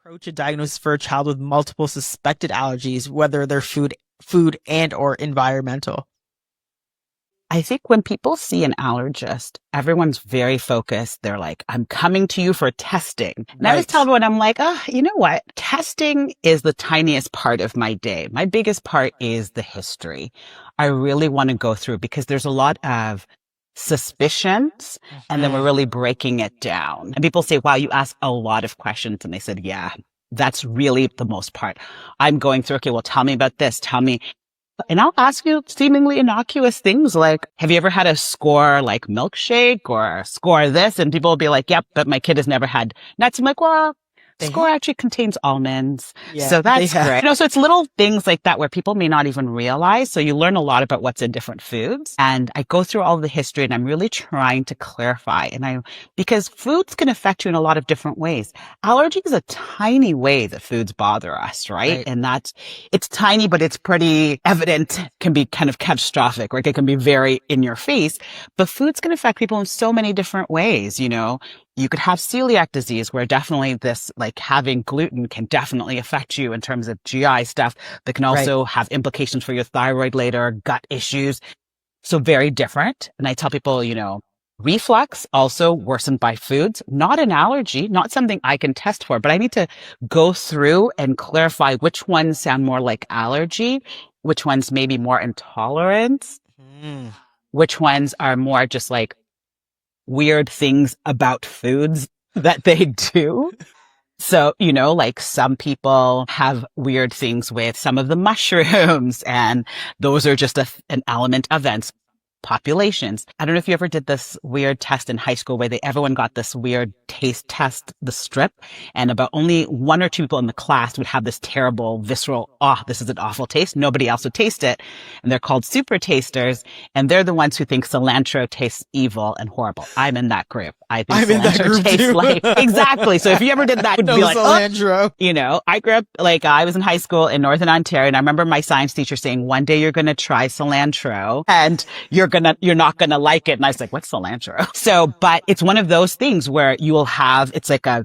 approach a diagnosis for a child with multiple suspected allergies, whether they're food and or environmental? I think when people see an allergist, everyone's very focused. They're like, I'm coming to you for testing. And I always tell everyone, I'm like, you know what? Testing is the tiniest part of my day. My biggest part is the history. I really want to go through because there's a lot of suspicions and then we're really breaking it down. And people say, wow, you ask a lot of questions. And I said, yeah, that's really the most part. I'm going through, okay, well, tell me about this. Tell me. And I'll ask you seemingly innocuous things like, have you ever had a score like milkshake or score this? And people will be like, yep, but my kid has never had nuts. I'm like, well, score actually contains almonds. Yeah, so that's great. So it's little things like that where people may not even realize. So you learn a lot about what's in different foods. And I go through all of the history and I'm really trying to clarify. Because foods can affect you in a lot of different ways. Allergy is a tiny way that foods bother us, right? And it's tiny, but it's pretty evident, can be kind of catastrophic, right? It can be very in your face, but foods can affect people in so many different ways, You could have celiac disease where definitely this, like having gluten can definitely affect you in terms of GI stuff, but can also have implications for your thyroid later, gut issues. So very different. And I tell people, reflux also worsened by foods, not an allergy, not something I can test for, but I need to go through and clarify which ones sound more like allergy, which ones maybe more intolerance, which ones are more just like weird things about foods that they do. So, like some people have weird things with some of the mushrooms and those are just an element of events. Populations. I don't know if you ever did this weird test in high school where everyone got this weird taste test, the strip, and about only one or two people in the class would have this terrible visceral, this is an awful taste. Nobody else would taste it. And they're called super tasters. And they're the ones who think cilantro tastes evil and horrible. I'm in that group. I think cilantro tastes like, exactly. So if you ever did that, it would be like, cilantro. I grew up, I was in high school in Northern Ontario and I remember my science teacher saying, one day you're going to try cilantro and you're not gonna like it. And I was like, what's cilantro? So, but it's one of those things where you will have, it's a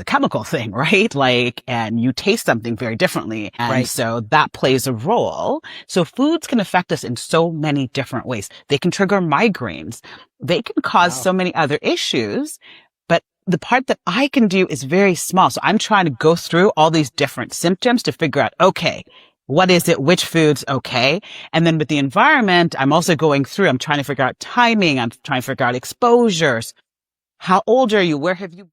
chemical thing, right? And you taste something very differently. And so that plays a role. So foods can affect us in so many different ways. They can trigger migraines. They can cause so many other issues. But the part that I can do is very small. So I'm trying to go through all these different symptoms to figure out, okay, what is it? Which foods? Okay. And then with the environment, I'm also going through, I'm trying to figure out timing. I'm trying to figure out exposures. How old are you? Where have you